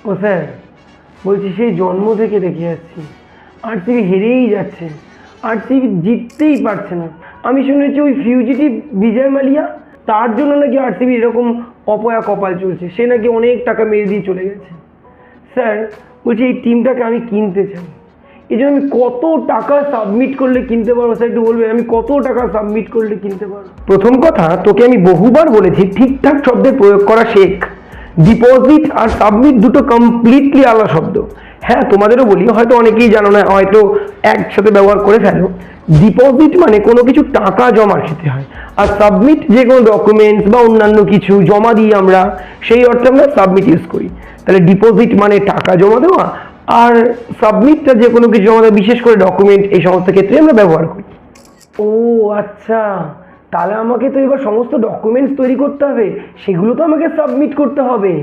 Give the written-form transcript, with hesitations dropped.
ও sir, বলছি সেই জন্ম থেকে দেখে যাচ্ছি আরসিবি হেরেই যাচ্ছে, আরসিবি জিততেই পারছে না। আমি শুনেছি ওই ফিউজিটিভ বিজয় মালিয়া, তার জন্য নাকি আরসিবি এরকম অপয়া কপাল চলছে, সে নাকি অনেক টাকা মেরে দিয়ে চলে গেছে। স্যার বলছি এই টিমটাকে আমি কিনতে চাই, এই জন্য আমি কত টাকা সাবমিট করলে কিনতে পারবো স্যার, একটু বলবেন আমি কত টাকা সাবমিট করলে কিনতে পারবো? প্রথম কথা, তোকে আমি বহুবার বলেছি ঠিকঠাক শব্দের প্রয়োগ করা শেখ। ডিপোজিট আর সাবমিট দুটো কমপ্লিটলি আলাদা শব্দ। হ্যাঁ, তোমাদেরও বলি, হয়তো অনেকেই জানো না, হয়তো একসাথে ব্যবহার করে ফেলো। ডিপোজিট মানে কোনো কিছু টাকা জমা খেতে হয়, আর সাবমিট যে কোনো ডকুমেন্টস বা অন্যান্য কিছু জমা দিই আমরা, সেই অর্থে আমরা সাবমিট ইউজ করি। তাহলে ডিপোজিট মানে টাকা জমা দেওয়া, আর সাবমিটটা যে কোনো কিছু জমা দেওয়া, বিশেষ করে ডকুমেন্ট, এই সমস্ত ক্ষেত্রে আমরা ব্যবহার করি। ও আচ্ছা, তাহলে আমাকে তো এবার সমস্ত ডকুমেন্টস তৈরি করতে হবে, সেগুলো তো আমাকে সাবমিট করতে হবে।